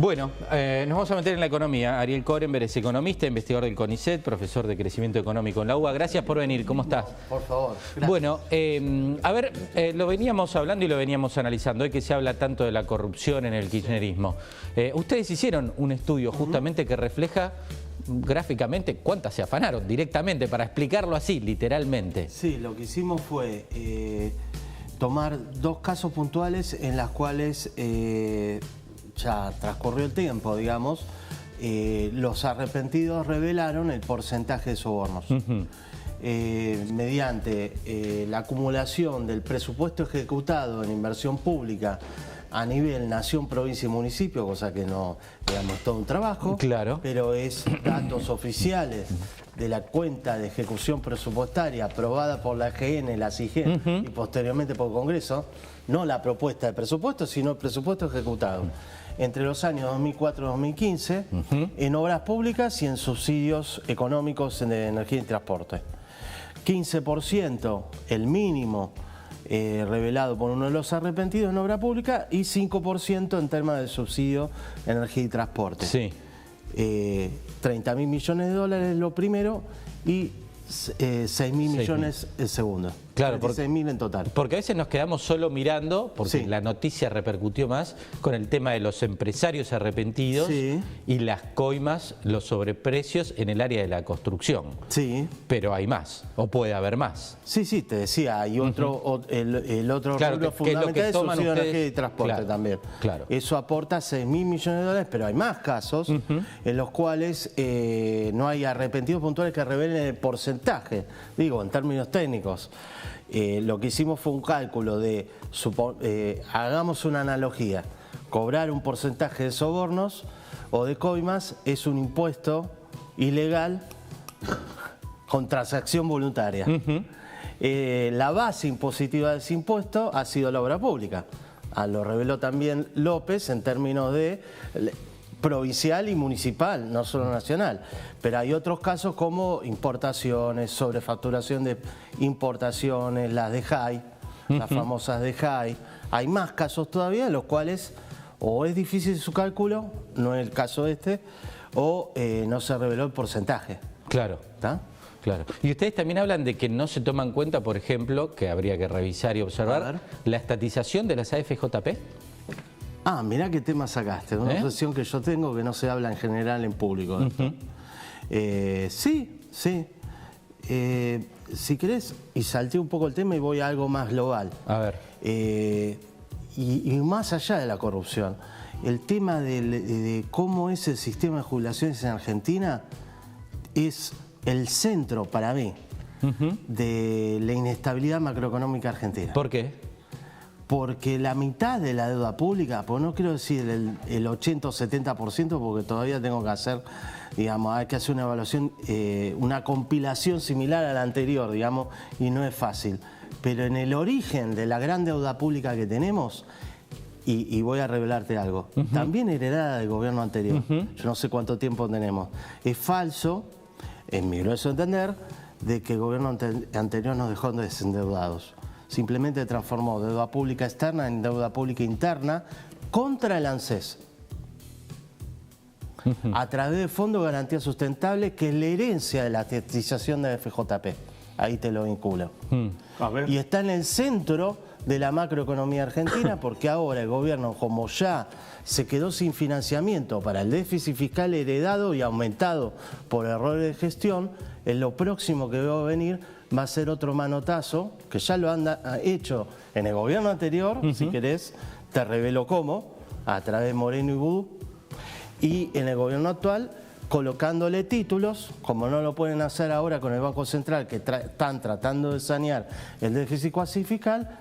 Bueno, nos vamos a meter en la economía. Ariel Korenberg es economista, investigador del CONICET, profesor de crecimiento económico en la UBA. Gracias por venir, ¿cómo estás? Por favor, gracias. Bueno, a ver, lo veníamos hablando y lo veníamos analizando, hoy que se habla tanto de la corrupción en el kirchnerismo. Ustedes hicieron un estudio justamente que refleja gráficamente cuántas se afanaron directamente, para explicarlo así, literalmente. Sí, lo que hicimos fue tomar dos casos puntuales en las cuales ya transcurrió el tiempo, digamos, los arrepentidos revelaron el porcentaje de sobornos. Mediante la acumulación del presupuesto ejecutado en inversión pública a nivel nación, provincia y municipio, cosa que no, digamos, es todo un trabajo, claro, pero es datos oficiales de la cuenta de ejecución presupuestaria aprobada por la AGN, la CIGEN y posteriormente por el Congreso, no la propuesta de presupuesto, sino el presupuesto ejecutado entre los años 2004 y 2015 en obras públicas y en subsidios económicos de energía y transporte. 15% el mínimo revelado por uno de los arrepentidos en obra pública y 5% en temas de subsidio de energía y transporte. Sí. 30.000 millones de dólares lo primero y 6.000 millones el segundo. Claro, 6.000 en total. Porque a veces nos quedamos solo mirando, porque sí, la noticia repercutió más con el tema de los empresarios arrepentidos sí, y las coimas, los sobreprecios en el área de la construcción. Sí. Pero hay más, o puede haber más. Sí, sí, te decía, hay otro, el otro claro, rubro fundamental es subsidio de energía y transporte, claro, también. Claro. Eso aporta 6.000 millones de dólares, pero hay más casos en los cuales no hay arrepentidos puntuales que revelen el porcentaje, digo, en términos técnicos. Lo que hicimos fue un cálculo de, hagamos una analogía, cobrar un porcentaje de sobornos o de coimas es un impuesto ilegal con transacción voluntaria. La base impositiva de ese impuesto ha sido la obra pública. Lo reveló también López en términos de provincial y municipal, no solo nacional. Pero hay otros casos como importaciones, sobrefacturación de importaciones, las de JAI, las famosas de JAI. Hay más casos todavía en los cuales o es difícil su cálculo, no es el caso este, o no se reveló el porcentaje. Claro. ¿Está? Claro. Y ustedes también hablan de que no se toma en cuenta, por ejemplo, que habría que revisar y observar, la estatización de las AFJP. Ah, mirá qué tema sacaste, una obsesión que yo tengo que no se habla en general en público. Sí, sí. Si querés, y salté un poco el tema y voy a algo más global. A ver. Y más allá de la corrupción, el tema de cómo es el sistema de jubilaciones en Argentina es el centro para mí de la inestabilidad macroeconómica argentina. ¿Por qué? Porque la mitad de la deuda pública, pues no quiero decir el 80 o 70%, porque todavía tengo que hacer, digamos, hay que hacer una evaluación, una compilación similar a la anterior, digamos, y no es fácil. Pero en el origen de la gran deuda pública que tenemos, y voy a revelarte algo, también heredada del gobierno anterior, yo no sé cuánto tiempo tenemos, es falso, en mi grueso entender, de que el gobierno anterior nos dejó desendeudados. Simplemente transformó deuda pública externa en deuda pública interna contra el ANSES. A través del Fondo de Garantía Sustentable, que es la herencia de la estatización de FJP. Ahí te lo vinculo. Y está en el centro de la macroeconomía argentina, porque ahora el gobierno, como ya se quedó sin financiamiento para el déficit fiscal heredado y aumentado por errores de gestión, en lo próximo que veo venir va a ser otro manotazo, que ya lo han hecho en el gobierno anterior, si querés, te revelo cómo, a través de Moreno y Vudú, y en el gobierno actual, colocándole títulos, como no lo pueden hacer ahora con el Banco Central, que están tratando de sanear el déficit cuasi fiscal,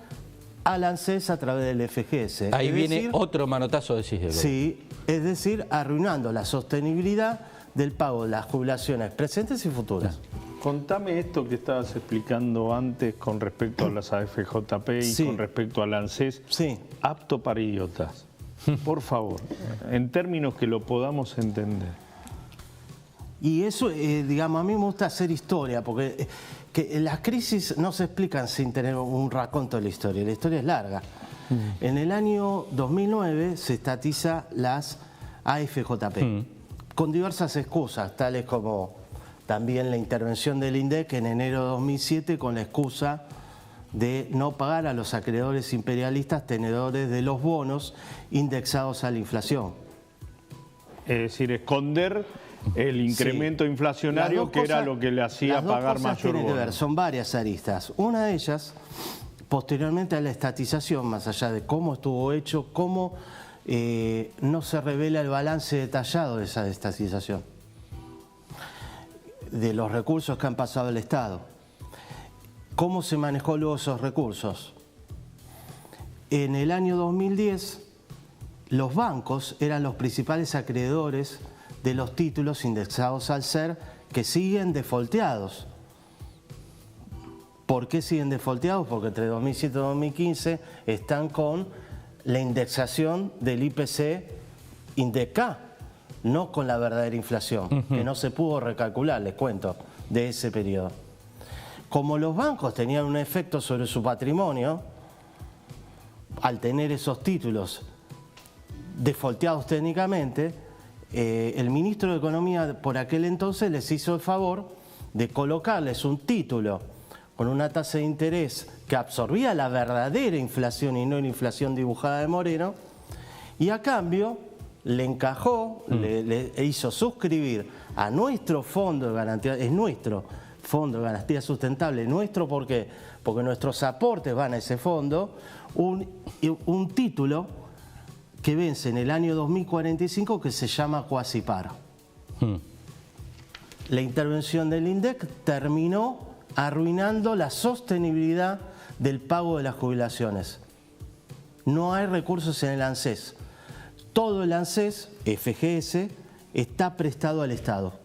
al ANSES a través del FGS. Ahí viene otro manotazo, decís. Sí, es decir, arruinando la sostenibilidad del pago de las jubilaciones presentes y futuras. Contame esto que estabas explicando antes con respecto a las AFJP y con respecto al ANSES. Sí. Apto para idiotas. Por favor, en términos que lo podamos entender. Y eso, digamos, a mí me gusta hacer historia, porque las crisis no se explican sin tener un raconto de la historia es larga. En el año 2009 se estatiza las AFJP, con diversas excusas, tales como también la intervención del INDEC en enero de 2007 con la excusa de no pagar a los acreedores imperialistas tenedores de los bonos indexados a la inflación. Es decir, esconder el incremento inflacionario que era lo que le hacía pagar mayor bono. Son varias aristas. Una de ellas, posteriormente a la estatización, más allá de cómo estuvo hecho, cómo no se revela el balance detallado de esa estatización, de los recursos que han pasado al Estado. ¿Cómo se manejó luego esos recursos? En el año 2010, los bancos eran los principales acreedores de los títulos indexados al SER que siguen defaulteados. ¿Por qué siguen defaulteados? Porque entre 2007 y 2015 están con la indexación del IPC INDECA, no con la verdadera inflación, que no se pudo recalcular, les cuento, de ese periodo. Como los bancos tenían un efecto sobre su patrimonio, al tener esos títulos defaulteados técnicamente, el ministro de Economía por aquel entonces les hizo el favor de colocarles un título con una tasa de interés que absorbía la verdadera inflación y no la inflación dibujada de Moreno, y a cambio le encajó, le hizo suscribir a nuestro fondo de garantía, es nuestro Fondo de Garantía Sustentable, nuestro, ¿por qué? Porque nuestros aportes van a ese fondo, un título que vence en el año 2045 que se llama Cuasiparo. La intervención del INDEC terminó arruinando la sostenibilidad del pago de las jubilaciones. No hay recursos en el ANSES. Todo el ANSES, FGS, está prestado al Estado.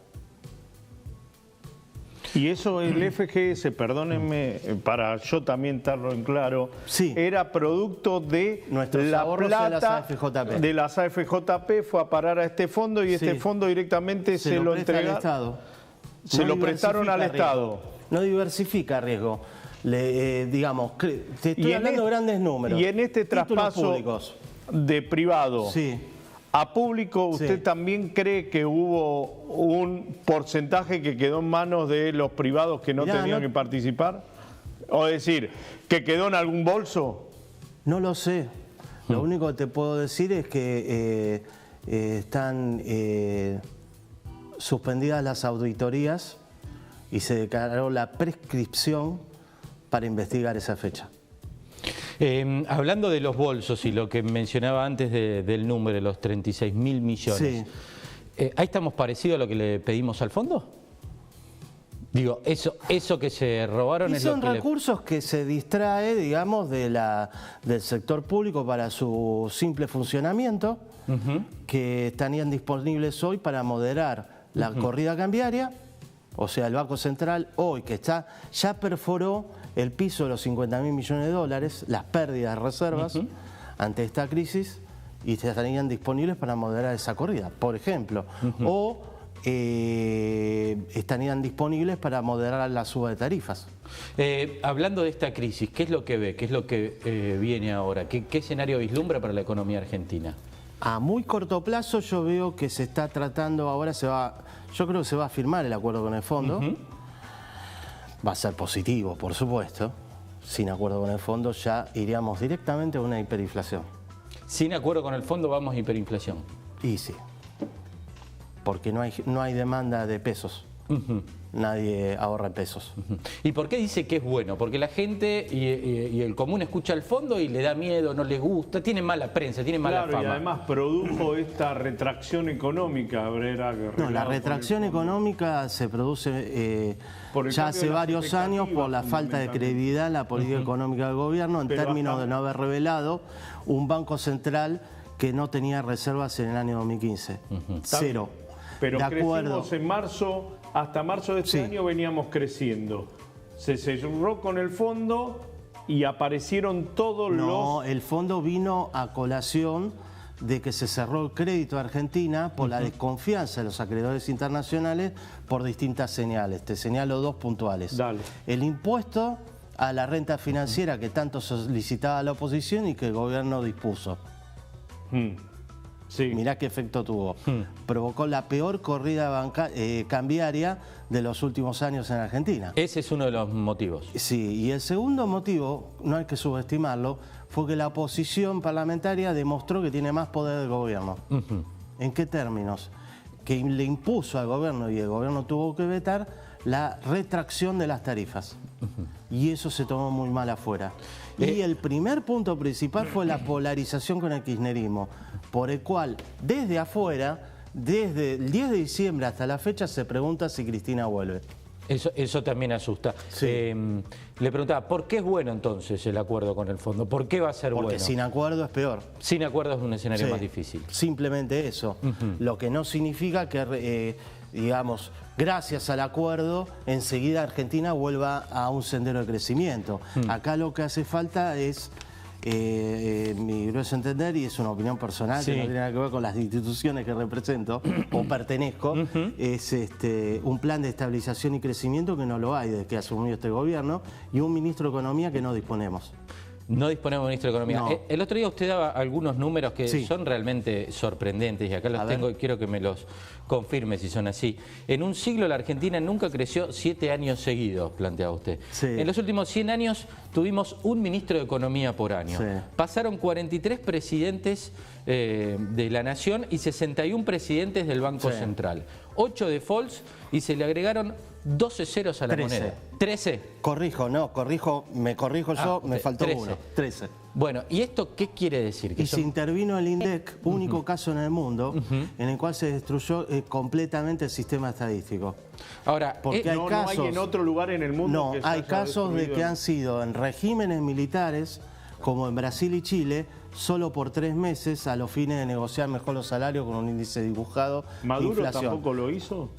Y eso, el FGS, perdónenme, para yo también estarlo en claro, sí, era producto de la plata de las AFJP, fue a parar a este fondo y este fondo directamente se lo entregaron. Se lo prestaron al Estado. No diversifica riesgo. Digamos, te estoy hablando de grandes números. Y en este traspaso de privado a público, ¿usted también cree que hubo un porcentaje que quedó en manos de los privados que no tenían que participar? O decir, ¿que quedó en algún bolso? No lo sé. Lo único que te puedo decir es que están suspendidas las auditorías y se declaró la prescripción para investigar esa fecha. Hablando de los bolsos y lo que mencionaba antes del número de los 36.000 millones, ¿ahí estamos parecidos a lo que le pedimos al fondo? Digo, eso que se robaron es lo que... Son recursos que se distrae, digamos, del sector público para su simple funcionamiento, que estarían disponibles hoy para moderar la corrida cambiaria. O sea, el Banco Central hoy que ya perforó el piso de los 50.000 millones de dólares, las pérdidas de reservas ante esta crisis, y estarían disponibles para moderar esa corrida, por ejemplo. O estarían disponibles para moderar la suba de tarifas. Hablando de esta crisis, ¿qué es lo que ve? ¿Qué es lo que viene ahora? ¿Qué escenario vislumbra para la economía argentina? A muy corto plazo yo veo que se está tratando, ahora yo creo que se va a firmar el acuerdo con el fondo. Va a ser positivo, por supuesto. Sin acuerdo con el fondo ya iríamos directamente a una hiperinflación. Sin acuerdo con el fondo vamos a hiperinflación. Y sí, porque no hay demanda de pesos. Nadie ahorra pesos. ¿Y por qué dice que es bueno? Porque la gente y el común escucha el fondo y le da miedo, no le gusta, tiene mala prensa, tiene mala fama. Y además produjo esta retracción económica, No, la retracción económica se produce ya hace varios años por la falta de credibilidad en la política económica del gobierno, en términos de no haber revelado un banco central que no tenía reservas en el año 2015. Cero. Pero crecimos en marzo, hasta marzo de este año veníamos creciendo. Se cerró con el fondo y aparecieron todos los... No, el fondo vino a colación de que se cerró el crédito a Argentina por la desconfianza de los acreedores internacionales por distintas señales. Te señalo dos puntuales. Dale. El impuesto a la renta financiera que tanto solicitaba la oposición y que el gobierno dispuso. Sí. Mirá qué efecto tuvo. Provocó la peor corrida cambiaria de los últimos años en Argentina. Ese es uno de los motivos. Sí, y el segundo motivo, no hay que subestimarlo, fue que la oposición parlamentaria demostró que tiene más poder del gobierno. ¿En qué términos? Que le impuso al gobierno, y el gobierno tuvo que vetar, la retracción de las tarifas. Y eso se tomó muy mal afuera. Y el primer punto principal fue la polarización con el kirchnerismo, por el cual desde afuera, desde el 10 de diciembre hasta la fecha, se pregunta si Cristina vuelve. Eso también asusta. Sí. Le preguntaba, ¿por qué es bueno entonces el acuerdo con el fondo? ¿Por qué va a ser bueno? Porque sin acuerdo es peor. Sin acuerdo es un escenario más difícil. Simplemente eso. Lo que no significa que, digamos, gracias al acuerdo, enseguida Argentina vuelva a un sendero de crecimiento. Acá lo que hace falta es, mi grueso entender, y es una opinión personal que no tiene nada que ver con las instituciones que represento o pertenezco, es un plan de estabilización y crecimiento que no lo hay desde que asumió este gobierno, y un ministro de Economía que no disponemos. No disponemos de ministro de Economía. No. El otro día usted daba algunos números que son realmente sorprendentes y acá los tengo y quiero que me los confirme si son así. En un siglo la Argentina nunca creció 7 años seguidos, planteaba usted. Sí. En los últimos 100 años tuvimos un ministro de Economía por año. Sí. Pasaron 43 presidentes de la Nación y 61 presidentes del Banco Central. 8 defaults y se le agregaron 12 ceros a la 13. moneda. 13. Me corrijo yo, me faltó 13. uno. 13. Bueno, ¿y esto qué quiere decir? Y se intervino el INDEC, único caso en el mundo, en el cual se destruyó completamente el sistema estadístico. Ahora, porque hay casos, no hay en otro lugar en el mundo que se hay haya casos de destruido. que han sido en regímenes militares, como en Brasil y Chile, solo por 3 meses a los fines de negociar mejor los salarios con un índice dibujado de ¿Maduro inflación. tampoco lo hizo?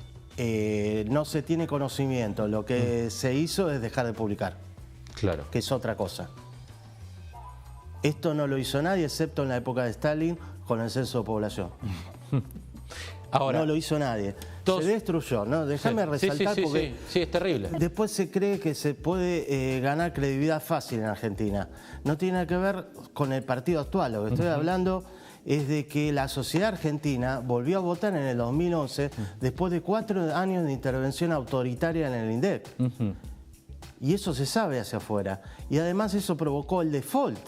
No se tiene conocimiento. Lo que se hizo es dejar de publicar, claro, que es otra cosa. Esto no lo hizo nadie, excepto en la época de Stalin, con el censo de población. ahora, no lo hizo nadie. Se destruyó, ¿no? Déjame resaltar porque sí, es terrible. después se cree que se puede ganar credibilidad fácil en Argentina. No tiene nada que ver con el partido actual. Lo que estoy hablando es de que la sociedad argentina volvió a votar en el 2011 después de 4 años de intervención autoritaria en el INDEC. Y eso se sabe hacia afuera. Y además eso provocó el default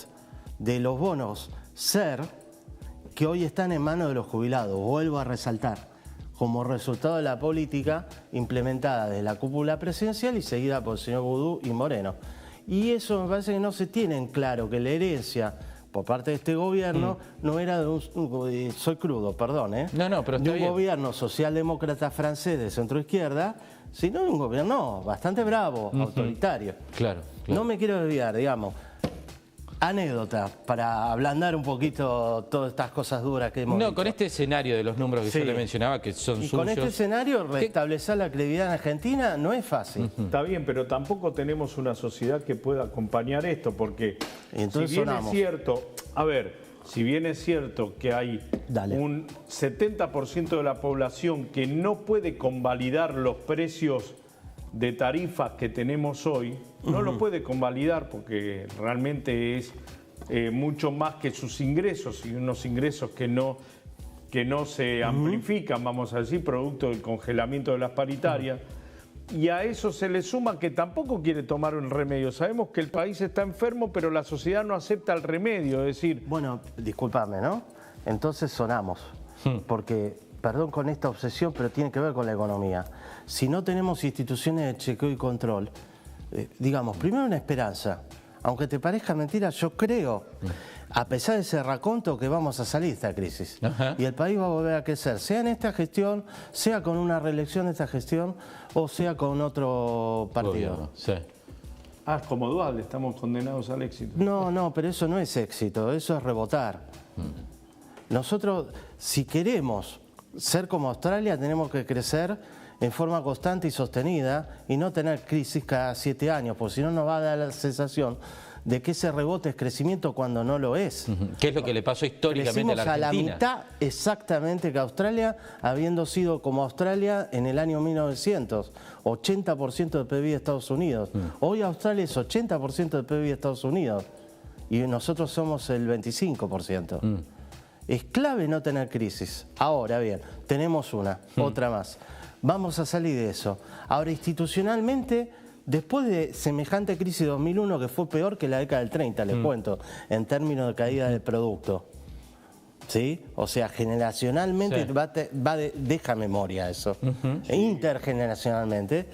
de los bonos SER, que hoy están en manos de los jubilados. Vuelvo a resaltar, como resultado de la política implementada desde la cúpula presidencial y seguida por el señor Vudú y Moreno. Y eso me parece que no se tiene en claro, que la herencia por parte de este gobierno no era de un, soy crudo, perdón, pero de un gobierno socialdemócrata francés de centroizquierda, sino de un gobierno bastante bravo, autoritario. Claro. No me quiero desviar, digamos. Anécdota, para ablandar un poquito todas estas cosas duras que hemos dicho. Con este escenario de los números que yo le mencionaba, que son suyos. Y con este escenario, restablecer la credibilidad en Argentina no es fácil. Está bien, pero tampoco tenemos una sociedad que pueda acompañar esto, porque entonces si bien es cierto, si bien es cierto que hay un 70% de la población que no puede convalidar los precios de tarifas que tenemos hoy, no lo puede convalidar porque realmente es mucho más que sus ingresos, y unos ingresos que no se amplifican, vamos a decir, producto del congelamiento de las paritarias. Y a eso se le suma que tampoco quiere tomar un remedio. Sabemos que el país está enfermo, pero la sociedad no acepta el remedio, es decir... Bueno, discúlpame, ¿no? Entonces sonamos, porque... Perdón con esta obsesión, pero tiene que ver con la economía. Si no tenemos instituciones de chequeo y control, digamos, primero una esperanza. Aunque te parezca mentira, yo creo, a pesar de ese raconto, que vamos a salir de esta crisis. Y el país va a volver a crecer, sea en esta gestión, sea con una reelección de esta gestión, o sea con otro partido. Como Dualde, estamos condenados al éxito. No, pero eso no es éxito, eso es rebotar. Nosotros, si queremos ser como Australia, tenemos que crecer en forma constante y sostenida y no tener crisis cada 7 años, porque si no nos va a dar la sensación de que ese rebote es crecimiento cuando no lo es. ¿Qué es lo que le pasó históricamente a la Argentina? Crecimos a la mitad exactamente que Australia, habiendo sido como Australia en el año 1900, 80% del PIB de Estados Unidos. Hoy Australia es 80% del PIB de Estados Unidos y nosotros somos el 25%. Es clave no tener crisis. Ahora bien, tenemos otra más. Vamos a salir de eso. Ahora, institucionalmente, después de semejante crisis de 2001, que fue peor que la década del 30, les cuento, en términos de caída del producto, ¿sí? O sea, generacionalmente deja memoria eso, intergeneracionalmente.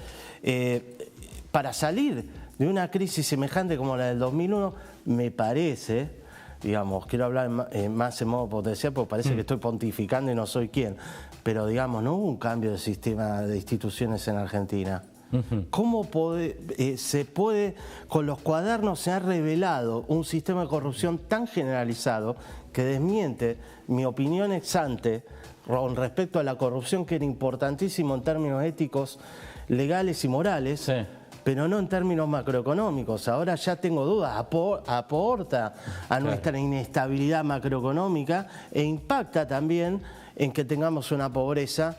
Para salir de una crisis semejante como la del 2001, me parece, digamos, quiero hablar más en modo potencial porque parece que estoy pontificando y no soy quien, pero digamos, no hubo un cambio de sistema de instituciones en Argentina. ¿Cómo se puede, con los cuadernos se ha revelado un sistema de corrupción tan generalizado que desmiente mi opinión ex ante con respecto a la corrupción, que era importantísimo en términos éticos, legales y morales, pero no en términos macroeconómicos? Ahora ya tengo dudas, aporta a nuestra inestabilidad macroeconómica e impacta también en que tengamos una pobreza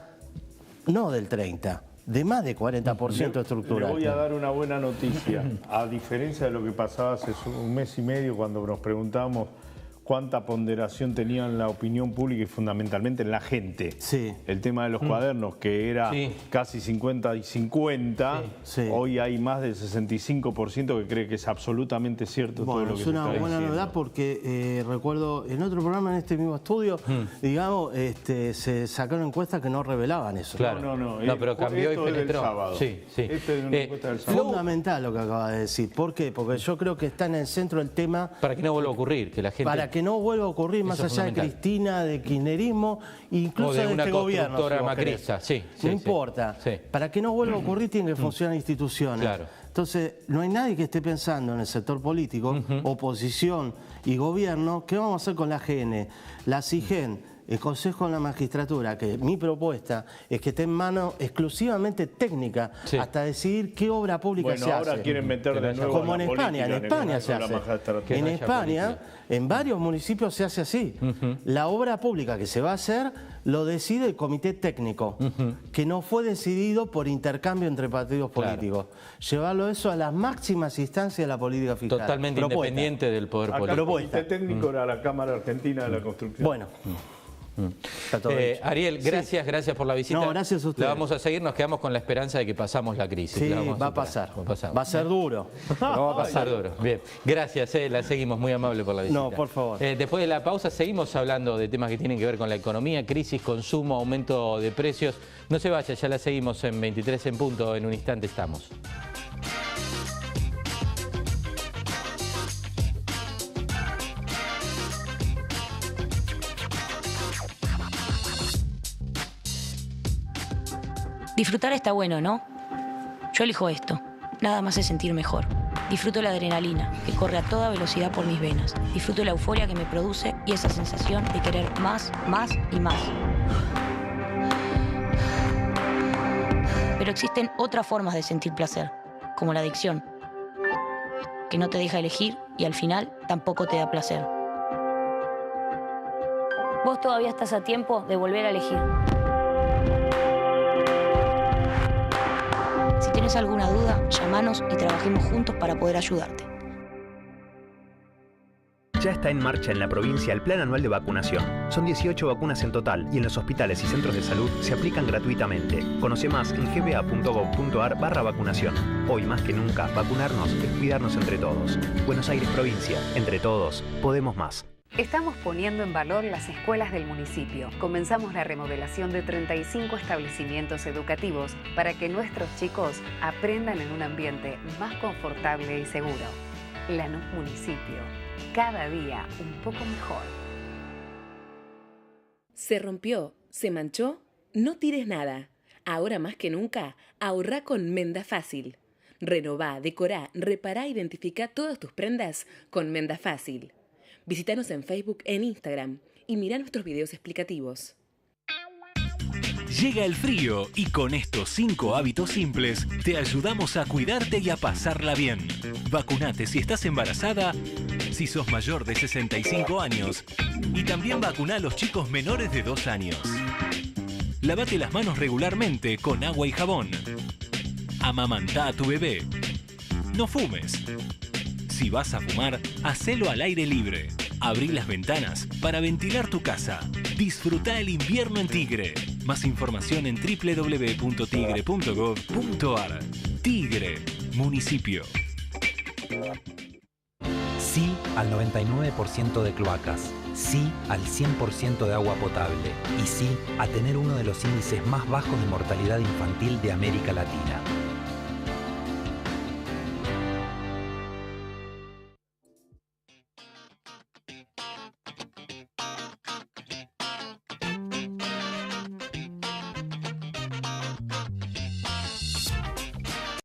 no del 30%, de más de 40% estructural. Le voy a dar una buena noticia. A diferencia de lo que pasaba hace un mes y medio, cuando nos preguntábamos cuánta ponderación tenía en la opinión pública y fundamentalmente en la gente. Sí. El tema de los cuadernos, que era casi 50 y 50, hoy hay más del 65% que cree que es absolutamente cierto todo lo que se está diciendo. Es una buena novedad porque recuerdo en otro programa, en este mismo estudio, digamos, se sacaron encuestas que no revelaban eso. Claro. No, pero cambió y penetró. Sábado. Este es una encuesta del sábado. Fundamental lo que acaba de decir. ¿Por qué? Porque yo creo que está en el centro del tema. Para que no vuelva a ocurrir, que la gente... que no vuelva a ocurrir, más allá de Cristina, de kirchnerismo, incluso de este gobierno. Macrista, no importa. Para que no vuelva a ocurrir tienen que funcionar instituciones. Claro. Entonces, no hay nadie que esté pensando en el sector político, oposición y gobierno, ¿qué vamos a hacer con la AGN? La CIGEN, el Consejo de la Magistratura, que mi propuesta es que esté en mano exclusivamente técnica hasta decidir qué obra pública se hace. Ahora quieren meter de nuevo como en España, se hace. En España, en varios municipios se hace así. La obra pública que se va a hacer lo decide el comité técnico, que no fue decidido por intercambio entre partidos políticos. Llevarlo eso a las máximas instancias de la política fiscal. Totalmente independiente del poder político. El comité técnico era la Cámara Argentina de la Construcción. Bueno. Ariel, gracias por la visita. No, gracias a ustedes. La vamos a seguir, nos quedamos con la esperanza de que pasamos la crisis. Sí, va a pasar. Va a ser duro. Va a pasar duro. Bien, gracias, la seguimos, muy amable por la visita. No, por favor. Después de la pausa seguimos hablando de temas que tienen que ver con la economía, crisis, consumo, aumento de precios. No se vaya, ya la seguimos en 23 en punto, en un instante estamos. Disfrutar está bueno, ¿no? Yo elijo esto. Nada más es sentir mejor. Disfruto la adrenalina, que corre a toda velocidad por mis venas. Disfruto la euforia que me produce y esa sensación de querer más, más y más. Pero existen otras formas de sentir placer, como la adicción, que no te deja elegir y al final tampoco te da placer. Vos todavía estás a tiempo de volver a elegir. Si tienes alguna duda, llámanos y trabajemos juntos para poder ayudarte. Ya está en marcha en la provincia el Plan Anual de Vacunación. Son 18 vacunas en total y en los hospitales y centros de salud se aplican gratuitamente. Conoce más en gba.gov.ar/vacunación. Hoy más que nunca, vacunarnos es cuidarnos entre todos. Buenos Aires Provincia, entre todos, podemos más. Estamos poniendo en valor las escuelas del municipio. Comenzamos la remodelación de 35 establecimientos educativos para que nuestros chicos aprendan en un ambiente más confortable y seguro. Lanús Municipio, cada día un poco mejor. ¿Se rompió? ¿Se manchó? No tires nada. Ahora más que nunca, ahorrá con Menda Fácil. Renová, decorá, repará, identificá todas tus prendas con Menda Fácil. Visítanos en Facebook e en Instagram y mirá nuestros videos explicativos. Llega el frío y con estos 5 hábitos simples te ayudamos a cuidarte y a pasarla bien. Vacunate si estás embarazada, si sos mayor de 65 años y también vacuna a los chicos menores de 2 años. Lávate las manos regularmente con agua y jabón. Amamantá a tu bebé. No fumes. Si vas a fumar, hacelo al aire libre. Abrí las ventanas para ventilar tu casa. Disfruta el invierno en Tigre. Más información en www.tigre.gov.ar. Tigre, municipio. Sí al 99% de cloacas. Sí al 100% de agua potable. Y sí a tener uno de los índices más bajos de mortalidad infantil de América Latina.